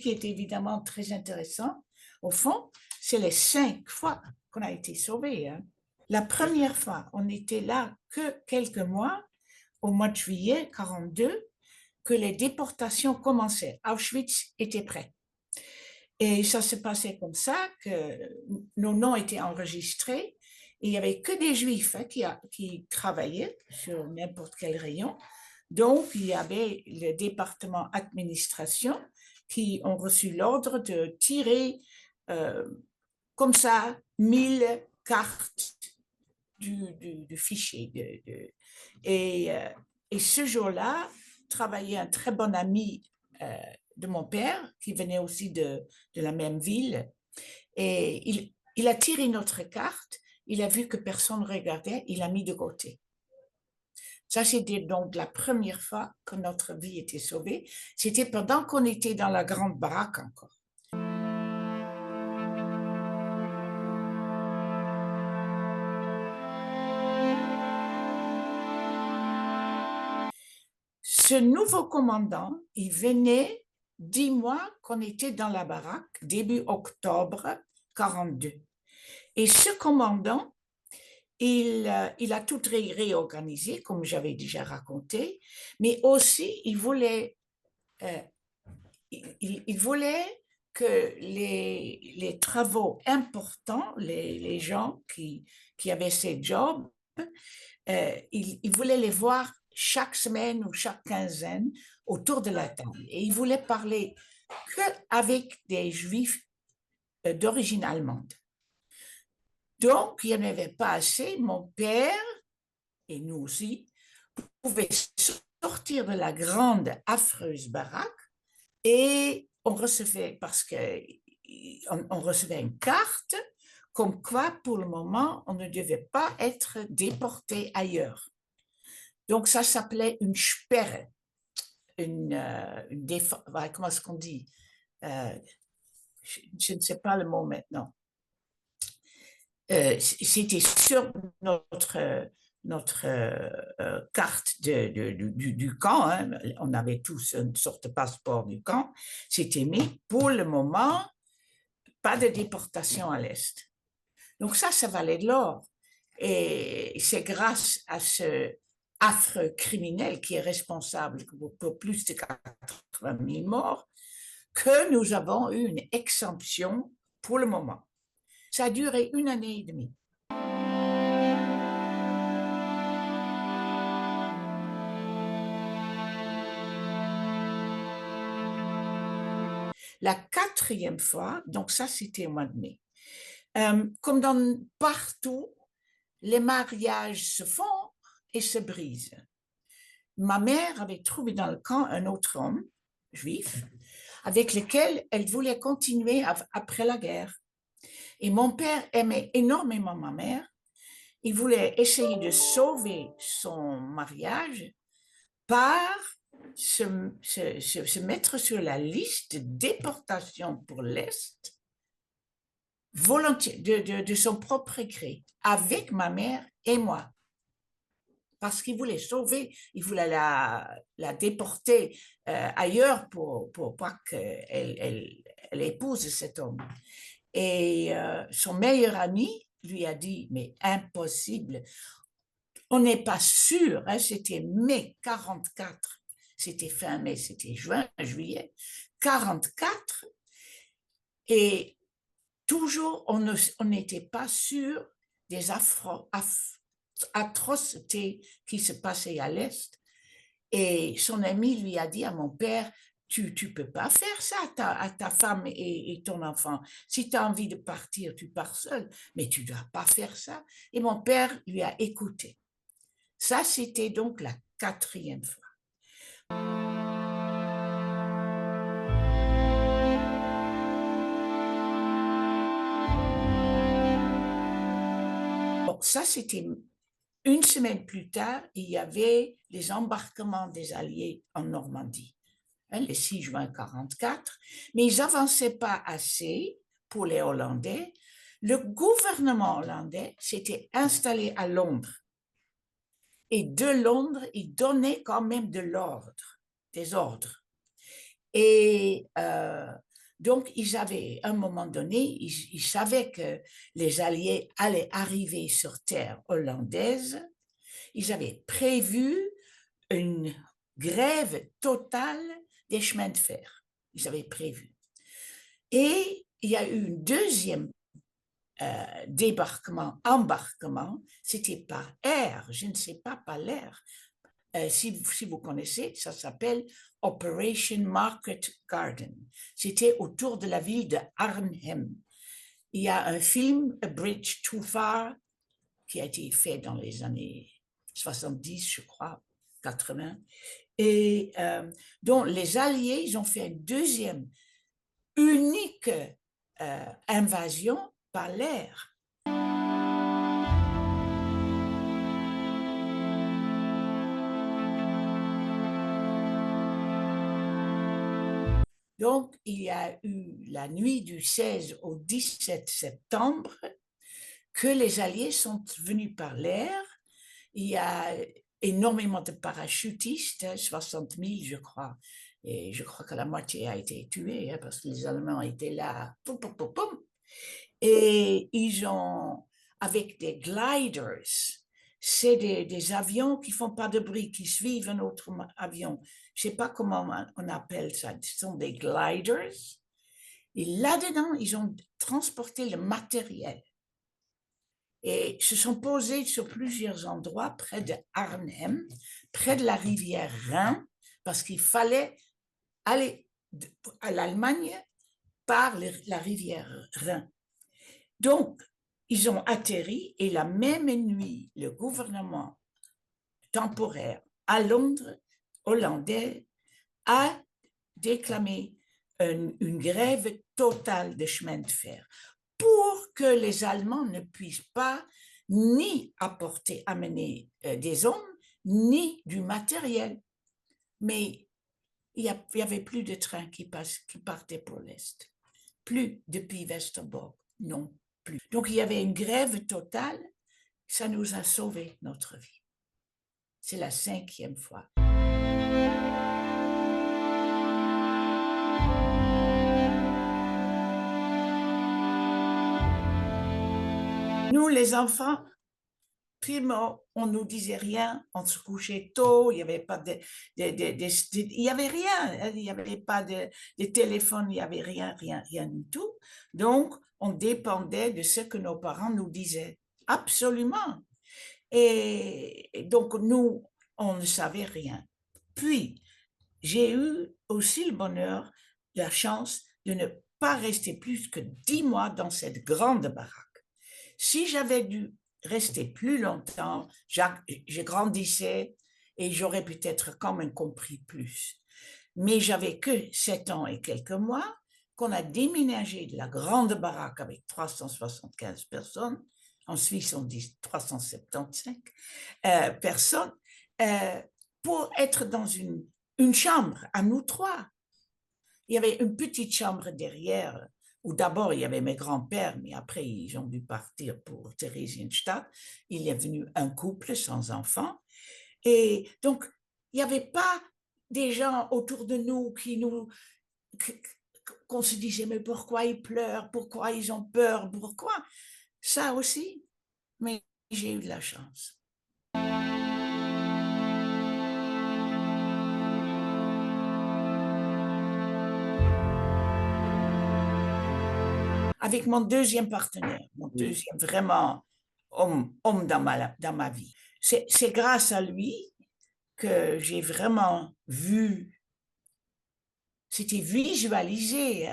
qui est évidemment très intéressant, au fond, c'est les 5 fois qu'on a été sauvés. Hein. La première fois, on n'était là que quelques mois, au mois de juillet 1942, que les déportations commençaient. Auschwitz était prêt. Et ça se passait comme ça, que nos noms étaient enregistrés. Et il n'y avait que des Juifs hein, qui travaillaient sur n'importe quel rayon. Donc, il y avait le département administration qui ont reçu l'ordre de tirer comme ça 1000 cartes du fichier. Et ce jour-là, travaillait un très bon ami de mon père, qui venait aussi de la même ville. Et il a tiré notre carte, il a vu que personne ne regardait, il l'a mis de côté. Ça, c'était donc la première fois que notre vie était sauvée. C'était pendant qu'on était dans la grande baraque encore. Ce nouveau commandant, il venait 10 mois qu'on était dans la baraque, début octobre 1942. Et ce commandant, il a tout réorganisé, comme j'avais déjà raconté, mais aussi il voulait que les travaux importants, les gens qui avaient ces jobs, il voulait les voir chaque semaine ou chaque quinzaine autour de la table. Et il voulait parler qu'avec des Juifs d'origine allemande. Donc, il n'y en avait pas assez. Mon père, et nous aussi, pouvaient sortir de la grande, affreuse baraque et on recevait, parce qu'on recevait une carte, comme quoi, pour le moment, on ne devait pas être déporté ailleurs. Donc, ça s'appelait une Sperre, comment est-ce qu'on dit je ne sais pas le mot maintenant. C'était sur notre carte du camp, hein. On avait tous une sorte de passeport du camp, c'était mis pour le moment, pas de déportation à l'Est. Donc ça valait de l'or. Et c'est grâce à ce affreux criminel qui est responsable pour plus de 80 000 morts que nous avons eu une exemption pour le moment. Ça a duré 1 année et demie. La 4e fois, donc ça c'était au mois de mai, comme partout, les mariages se font et se brisent. Ma mère avait trouvé dans le camp un autre homme, juif, avec lequel elle voulait continuer après la guerre. Et mon père aimait énormément ma mère. Il voulait essayer de sauver son mariage par se mettre sur la liste de déportation pour l'Est volontiers, de son propre gré, avec ma mère et moi. Parce qu'il voulait sauver, il voulait la déporter ailleurs pour pas qu'elle épouse cet homme. Et son meilleur ami lui a dit, mais impossible, on n'est pas sûr, hein, c'était mai 1944, c'était fin mai, c'était juin, juillet 1944, et toujours on n'était pas sûr des atrocités qui se passaient à l'Est. Et son ami lui a dit à mon père, tu peux pas faire ça à ta femme et ton enfant. Si tu as envie de partir, tu pars seul, mais tu dois pas faire ça. Et mon père lui a écouté. Ça, c'était donc la 4e fois. Bon, ça, c'était 1 semaine plus tard, il y avait les embarquements des Alliés en Normandie, hein, le 6 juin 1944, mais ils n'avançaient pas assez pour les Hollandais. Le gouvernement hollandais s'était installé à Londres. Et de Londres, il donnait quand même des ordres. Et Donc, ils avaient, à un moment donné, ils savaient que les Alliés allaient arriver sur terre hollandaise. Ils avaient prévu une grève totale des chemins de fer. Ils avaient prévu. Et il y a eu une deuxième embarquement, c'était par air, je ne sais pas, par l'air. Si vous connaissez, ça s'appelle Operation Market Garden. C'était autour de la ville de Arnhem. Il y a un film, A Bridge Too Far, qui a été fait dans les années 70, je crois, 80. Et donc, les Alliés, ils ont fait une deuxième unique invasion par l'air. Donc, il y a eu la nuit du 16 au 17 septembre que les Alliés sont venus par l'air. Il y a énormément de parachutistes, 60 000, je crois. Et je crois que la moitié a été tuée parce que les Allemands étaient là. Poum, poum, poum, poum. Et ils ont, avec des gliders, c'est des avions qui ne font pas de bruit, qui suivent un autre avion. Je ne sais pas comment on appelle ça. Ce sont des gliders. Et là-dedans, ils ont transporté le matériel. Et se sont posés sur plusieurs endroits près de Arnhem, près de la rivière Rhin, parce qu'il fallait aller à l'Allemagne par la rivière Rhin. Donc, ils ont atterri et la même nuit, le gouvernement temporaire à Londres, hollandais, a déclamé une grève totale de chemin de fer pour que les Allemands ne puissent pas ni amener des hommes, ni du matériel. Mais il n'y avait plus de trains qui partaient pour l'Est. Plus depuis Westerbork, non plus. Donc, il y avait une grève totale. Ça nous a sauvé notre vie. C'est la 5e fois. Nous, les enfants, on nous disait rien, on se couchait tôt, il n'y avait pas il y avait rien, il n'y avait pas de téléphone, il n'y avait rien du tout. Donc, on dépendait de ce que nos parents nous disaient. Absolument. Et donc, nous, on ne savait rien. Puis, j'ai eu aussi le bonheur, la chance de ne pas rester plus que 10 mois dans cette grande baraque. Si j'avais dû rester plus longtemps, je grandissais et j'aurais peut-être quand même compris plus. Mais j'avais que 7 ans et quelques mois qu'on a déménagé de la grande baraque avec 375 personnes. En Suisse, on dit 375 personnes pour être dans une chambre à nous trois. Il y avait une petite chambre derrière où d'abord il y avait mes grands-pères, mais après ils ont dû partir pour Theresienstadt. Il est venu un couple sans enfants. Et donc, il n'y avait pas des gens autour de nous qu'on se disait, mais pourquoi ils pleurent, pourquoi ils ont peur, pourquoi? Ça aussi, mais j'ai eu de la chance. Avec mon deuxième partenaire, mon deuxième vraiment homme dans ma vie. C'est grâce à lui que j'ai vraiment vu, c'était visualisé,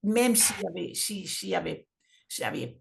même s'il y avait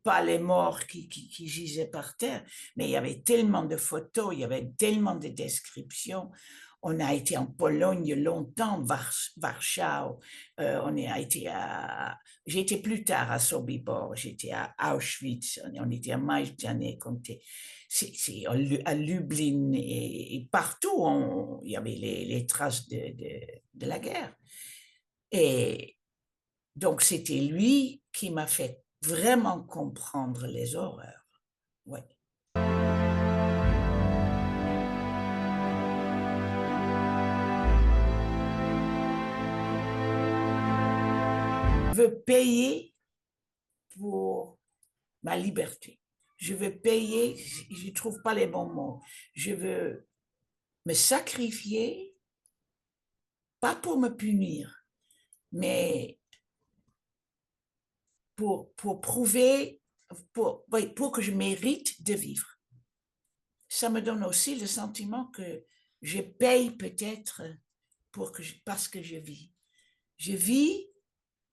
pas les morts qui gisaient par terre, mais il y avait tellement de photos, il y avait tellement de descriptions. On a été en Pologne longtemps, Warschau. J'ai été plus tard à Sobibor, j'étais à Auschwitz, on était à Majdanek, à Lublin et partout, il y avait les traces de la guerre. Et donc, c'était lui qui m'a fait vraiment comprendre les horreurs. Ouais. veux payer pour ma liberté. Je veux payer, je ne trouve pas les bons mots. Je veux me sacrifier, pas pour me punir, mais pour prouver, pour que je mérite de vivre. Ça me donne aussi le sentiment que je paye peut-être parce que je vis. Je vis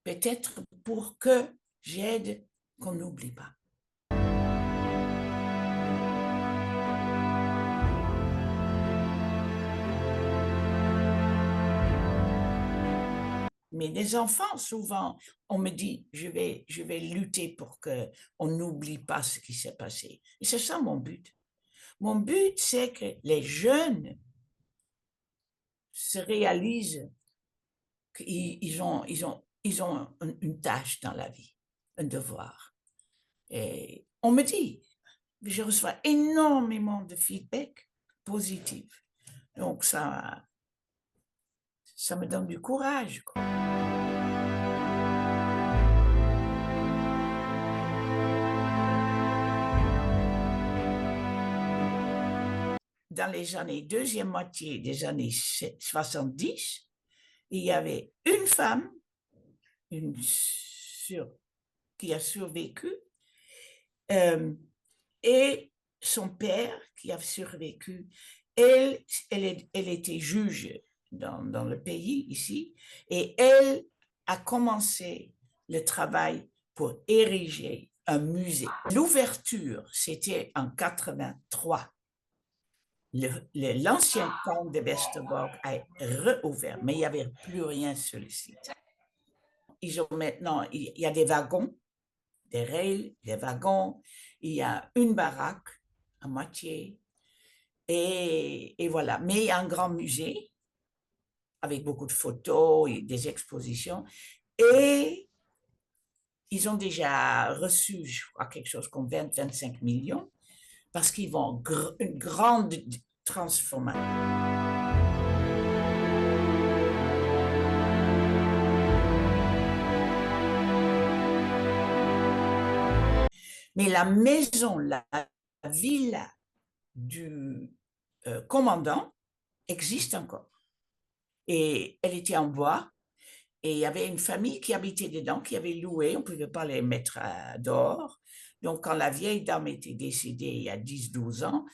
peut-être pour que j'aide qu'on n'oublie pas. Mais les enfants, souvent, on me dit, je vais lutter pour qu'on n'oublie pas ce qui s'est passé. Et c'est ça mon but. Mon but, c'est que les jeunes se réalisent qu'ils ont une tâche dans la vie, un devoir. Et on me dit, je reçois énormément de feedback positif. Donc, ça me donne du courage, quoi. Dans les années, deuxième moitié des années 70, il y avait une femme qui a survécu et son père qui a survécu. Elle était juge dans le pays ici et elle a commencé le travail pour ériger un musée. L'ouverture, c'était en 83. L'ancien camp de Westerbork a réouvert, mais il n'y avait plus rien sur le site. Ils ont maintenant, il y a des wagons, des rails, des wagons, il y a une baraque à moitié, et voilà. Mais il y a un grand musée avec beaucoup de photos et des expositions, et ils ont déjà reçu, je crois, quelque chose comme 20-25 millions, parce qu'ils vont une grande transformation. Mais la maison, la villa du commandant existe encore. Et elle était en bois. Et il y avait une famille qui habitait dedans, qui avait loué. On ne pouvait pas les mettre dehors. Donc, quand la vieille dame était décédée il y a 10-12 ans,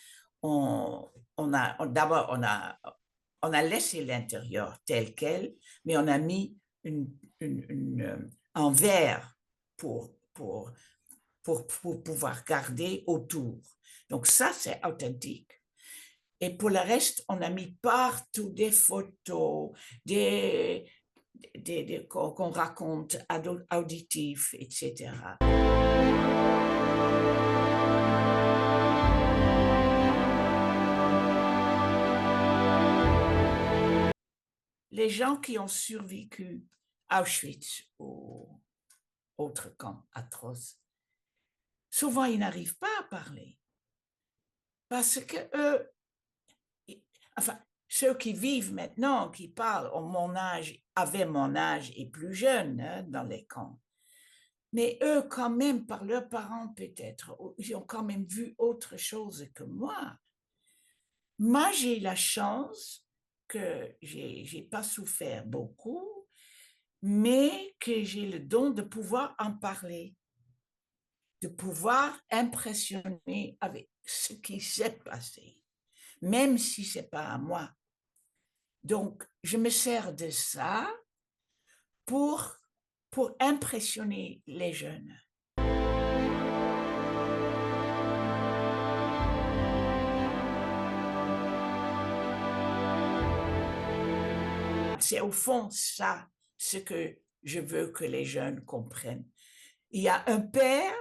d'abord, on a laissé l'intérieur tel quel, mais on a mis un verre pour pouvoir garder autour. Donc ça, c'est authentique. Et pour le reste, on a mis partout des photos, qu'on raconte auditifs, etc. Les gens qui ont survécu à Auschwitz ou autres camps atroces, souvent ils n'arrivent pas à parler. Parce que eux, enfin, ceux qui vivent maintenant, qui parlent ont mon âge, avaient mon âge et plus jeunes hein, dans les camps. Mais eux, quand même, par leurs parents peut-être, ils ont quand même vu autre chose que moi. Moi, j'ai la chance que j'ai pas souffert beaucoup, mais que j'ai le don de pouvoir en parler, de pouvoir impressionner avec ce qui s'est passé, même si c'est pas à moi. Donc, je me sers de ça pour impressionner les jeunes. C'est au fond ça, ce que je veux que les jeunes comprennent. Il y a un père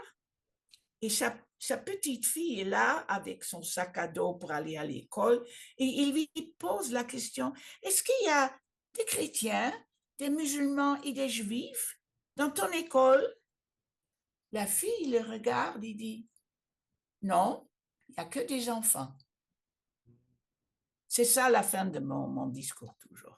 et sa petite fille est là avec son sac à dos pour aller à l'école et il lui pose la question, est-ce qu'il y a des chrétiens, des musulmans et des juifs dans ton école? La fille le regarde et dit, non, il n'y a que des enfants. C'est ça la fin de mon discours toujours.